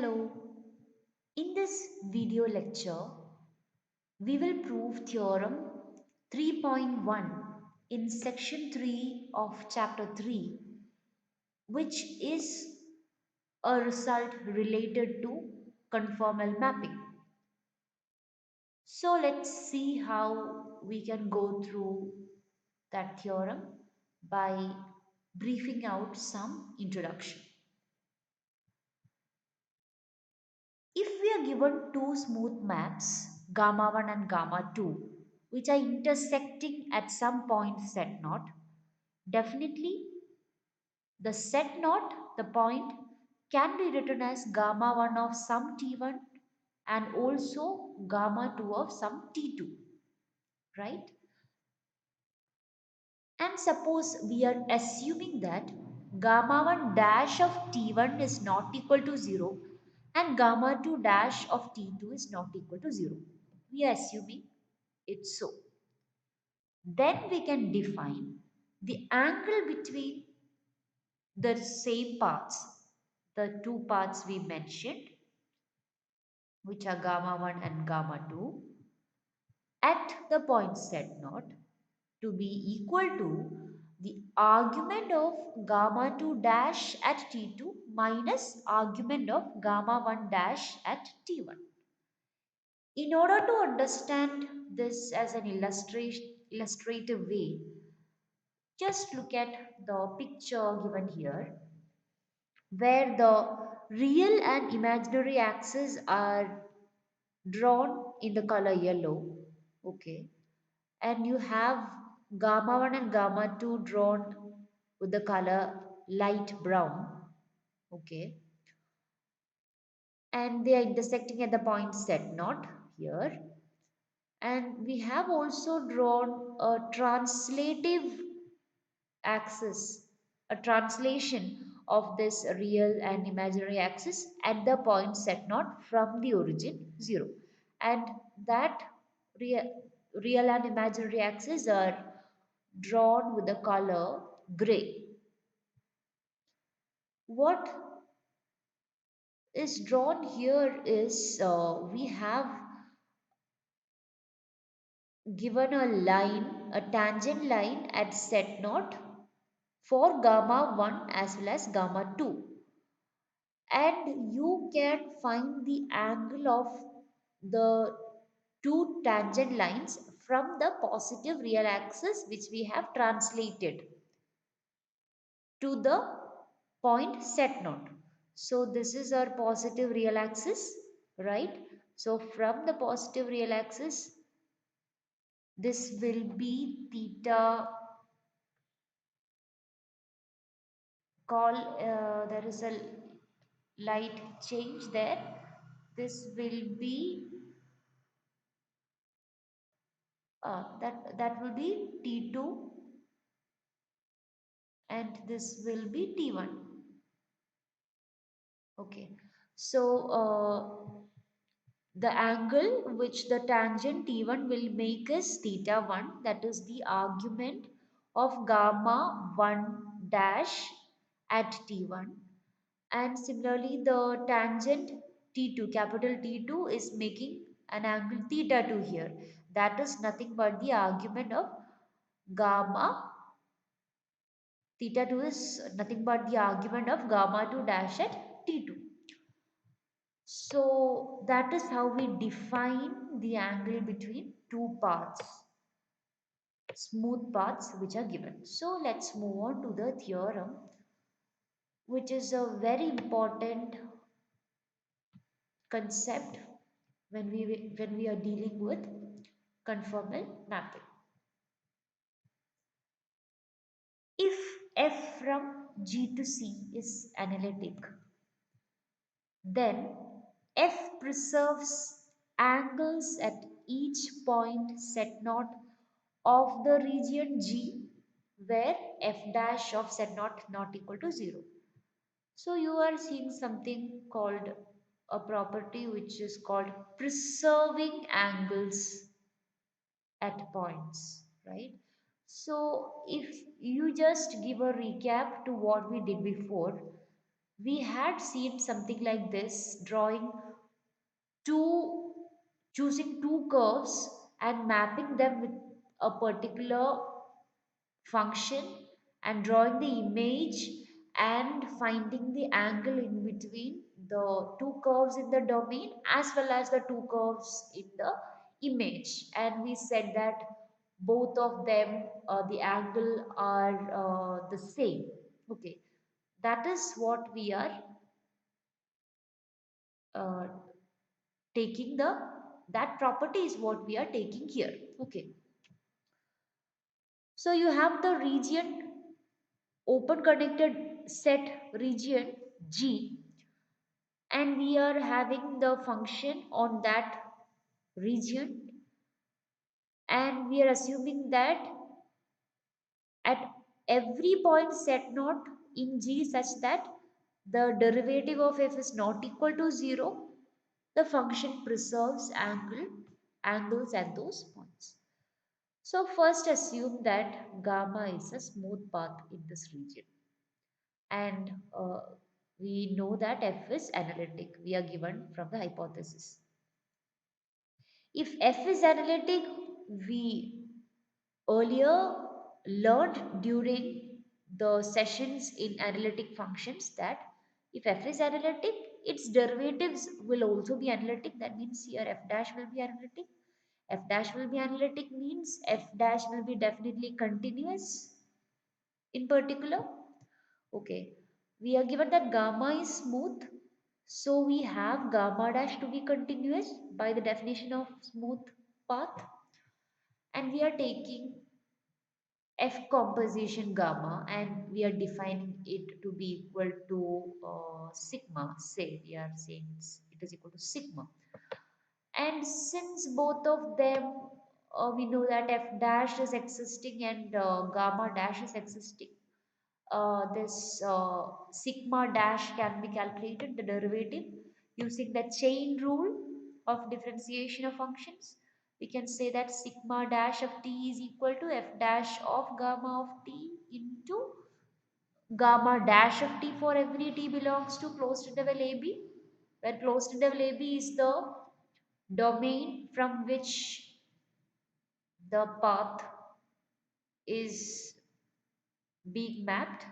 Hello. In this video lecture, we will prove theorem 3.1 in section 3 of chapter 3, which is a result related to conformal mapping. So let's see how we can go through that theorem by briefing out some introduction. If we are given two smooth maps, gamma 1 and gamma 2, which are intersecting at some point set naught, definitely the set naught, the point, can be written as gamma 1 of some t1 and also gamma 2 of some t2, right? And suppose we are assuming that gamma 1 dash of t1 is not equal to 0 and gamma 2 dash of t2 is not equal to 0. We are assuming it's so. Then we can define the angle between the same parts, the two parts we mentioned, which are gamma 1 and gamma 2, at the point set naught to be equal to the argument of gamma 2 dash at T2 minus argument of gamma 1 dash at T1. In order to understand this as an illustrative way, just look at the picture given here where the real and imaginary axes are drawn in the color yellow. Okay, and you have gamma 1 and gamma 2 drawn with the color light brown. Okay, and they are intersecting at the point set naught here, and we have also drawn a translative axis, a translation of this real and imaginary axis at the point set naught from the origin 0, and that real and imaginary axes are drawn with the color gray. What is drawn here is we have given a line, a tangent line at set naught for gamma 1 as well as gamma 2, and you can find the angle of the two tangent lines from the positive real axis which we have translated to the point set naught. So this is our positive real axis, right? So from the positive real axis, this will be theta call, there is a light change there. This will be that will be T2 and this will be T1. Okay, so the angle which the tangent T1 will make is theta 1, that is the argument of gamma 1 dash at T1, and similarly the tangent T2, capital T2, is making an angle theta 2 here, that is nothing but the argument of gamma. Theta 2 is nothing but the argument of gamma 2 dash at T2. So that is how we define the angle between two paths, smooth paths which are given. So let's move on to the theorem, which is a very important concept when we are dealing with conformal mapping. If f from G to C is analytic, then f preserves angles at each point set naught of the region G where f dash of set naught not equal to 0. So you are seeing something called a property which is called preserving angles at points, right? So if you just give a recap to what we did before, We had seen something like this, drawing two, choosing two curves and mapping them with a particular function and drawing the image and finding the angle in between the two curves in the domain as well as the two curves in the image. And we said that both of them, the angle are the same. Okay, that is what we are uh, taking, the that property is what we are taking here. Okay, so you have the region, open connected set region G, and we are having the function on that region, and we are assuming that at every point set not in G such that the derivative of f is not equal to 0, the function preserves angles at those points. So first assume that gamma is a smooth path in this region, and we know that f is analytic. We are given from the hypothesis. If f is analytic, we earlier learned during the sessions in analytic functions that if f is analytic, its derivatives will also be analytic. That means here f dash will be analytic. F dash will be analytic means f dash will be definitely continuous in particular. Okay, we are given that gamma is smooth, so we have gamma dash to be continuous by the definition of smooth path, and we are taking f composition gamma and we are defining it to be equal to sigma. Say we are saying it is equal to sigma, and since both of them, we know that f dash is existing and gamma dash is existing, this sigma dash can be calculated, the derivative, using the chain rule of differentiation of functions. We can say that sigma dash of t is equal to f dash of gamma of t into gamma dash of t for every t belongs to closed interval ab, where closed interval ab is the domain from which the path is being mapped.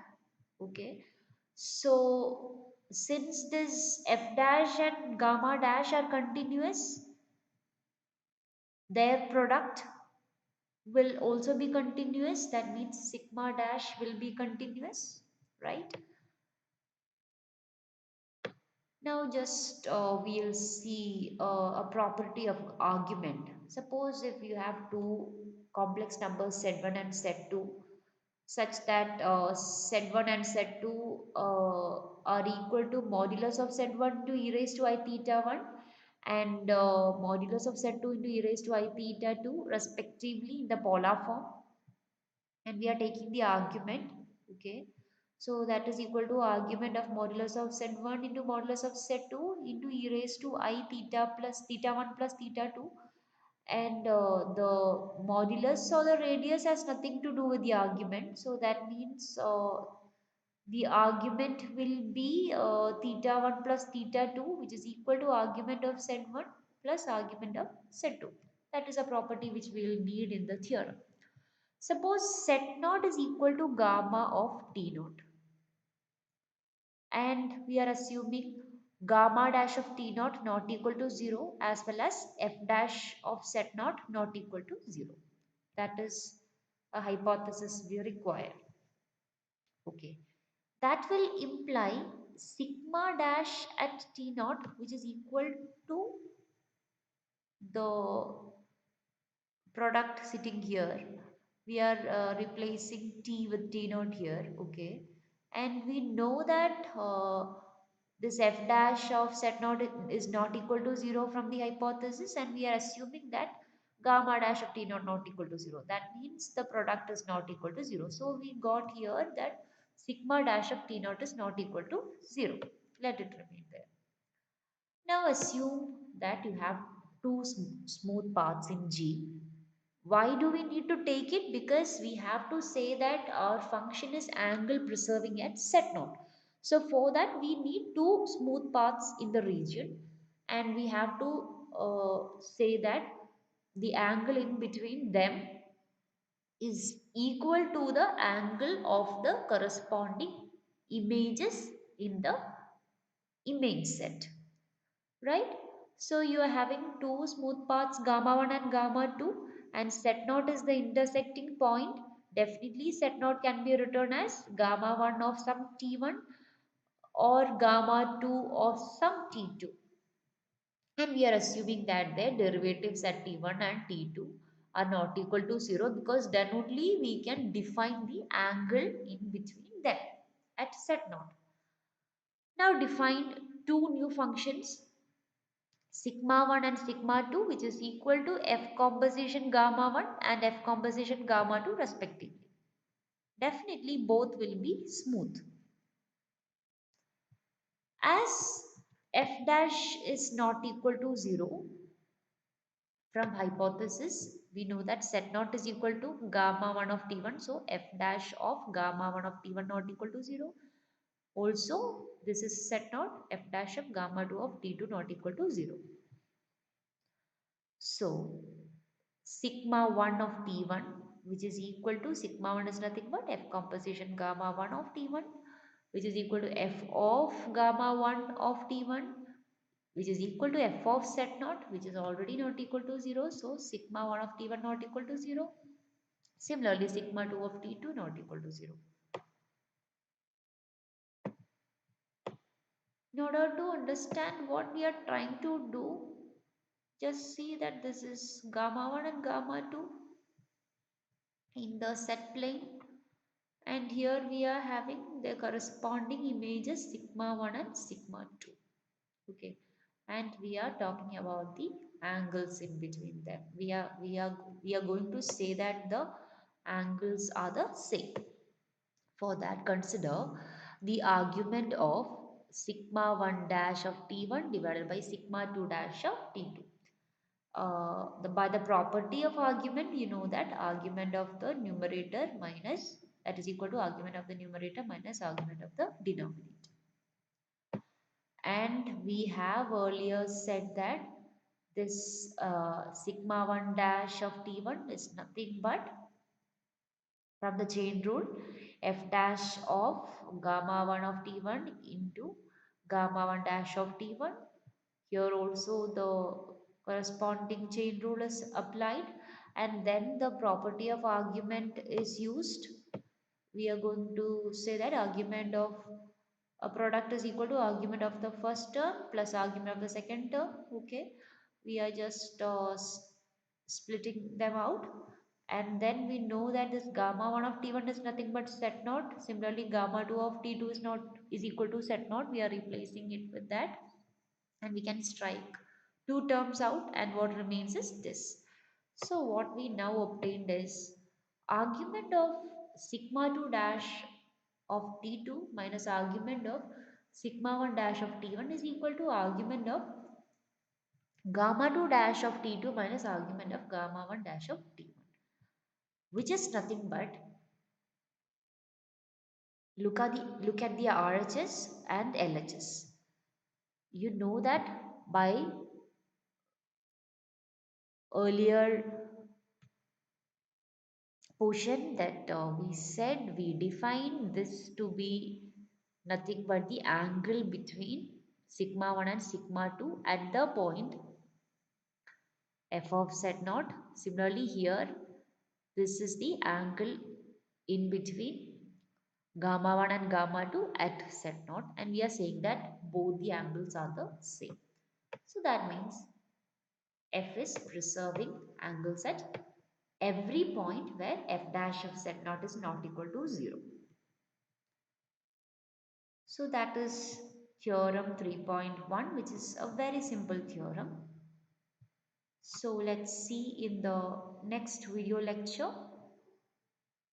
Okay, so since this f dash and gamma dash are continuous, their product will also be continuous. That means sigma dash will be continuous, right? Now just we'll see a property of argument. Suppose if you have two complex numbers Z1 and Z2, such that Z1 and Z2 are equal to modulus of Z1 to e raised to I theta 1 and modulus of Z2 into e raised to I theta 2 respectively in the polar form, and we are taking the argument. Okay, so that is equal to argument of modulus of z1 into modulus of z2 into e raised to I theta plus theta 1 plus theta 2, and the modulus or the radius has nothing to do with the argument, so that means the argument will be theta 1 plus theta 2, which is equal to argument of z1 plus argument of z2. That is a property which we will need in the theorem. Suppose set naught is equal to gamma of T naught, and we are assuming gamma dash of T naught not equal to 0 as well as f dash of set naught not equal to 0. That is a hypothesis we require. Okay, that will imply sigma dash at T naught, which is equal to the product sitting here. We are replacing t with t naught here. Okay, and we know that this f dash of set naught is not equal to 0 from the hypothesis, and we are assuming that gamma dash of t naught not equal to 0. That means the product is not equal to 0, so we got here that sigma dash of t naught is not equal to 0. Let it remain there. Now assume that you have two smooth paths in G. Why do we need to take it? Because we have to say that our function is angle preserving at set naught. So for that we need two smooth paths in the region, and we have to say that the angle in between them is equal to the angle of the corresponding images in the image set, right? So you are having two smooth paths, gamma 1 and gamma 2, and set naught is the intersecting point. Definitely set naught can be written as gamma 1 of some t1 or gamma 2 of some t2, and we are assuming that their derivatives at t1 and t2 are not equal to 0, because then only we can define the angle in between them at set naught. Now define two new functions, sigma 1 and sigma 2, which is equal to f composition gamma 1 and f composition gamma 2 respectively. Definitely both will be smooth. As f dash is not equal to 0, from hypothesis we know that set naught is equal to gamma 1 of t1, so f dash of gamma 1 of t1 not equal to 0. Also this is set naught, f dash of gamma 2 of t2 not equal to 0. So sigma 1 of T1, which is equal to sigma 1 is nothing but F composition gamma 1 of T1, which is equal to F of gamma 1 of T1, which is equal to F of set naught, which is already not equal to 0. So sigma 1 of T1 not equal to 0. Similarly, sigma 2 of T2 not equal to 0. In order to understand what we are trying to do, just see that this is gamma 1 and gamma 2 in the set plane, and here we are having the corresponding images sigma 1 and sigma 2. Okay, and we are talking about the angles in between them. We are going to say that the angles are the same. For that, consider the argument of sigma 1 dash of t1 divided by sigma 2 dash of t2. By the property of argument, you know that argument of the numerator minus, that is equal to argument of the numerator minus argument of the denominator. And we have earlier said that this sigma 1 dash of t1 is nothing but, from the chain rule, f dash of gamma 1 of t1 into gamma 1 dash of t1. Here also the corresponding chain rule is applied, and then the property of argument is used. We are going to say that argument of a product is equal to argument of the first term plus argument of the second term. Okay, we are just splitting them out, and then we know that this gamma 1 of t1 is nothing but set naught. Similarly, gamma 2 of t2 is not is equal to set naught. We are replacing it with that, and we can strike two terms out, and what remains is this. So what we now obtained is argument of sigma 2 dash of t2 minus argument of sigma 1 dash of t1 is equal to argument of gamma 2 dash of t2 minus argument of gamma 1 dash of t1, which is nothing but, look at the RHS and LHS. You know that by earlier portion that we said, we define this to be nothing but the angle between sigma 1 and sigma 2 at the point f of z naught. Similarly here, this is the angle in between gamma 1 and gamma 2 at z naught, and we are saying that both the angles are the same. So that means f is preserving angles at every point where f dash of z naught is not equal to 0. So that is theorem 3.1, which is a very simple theorem. So let's see in the next video lecture.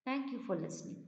Thank you for listening.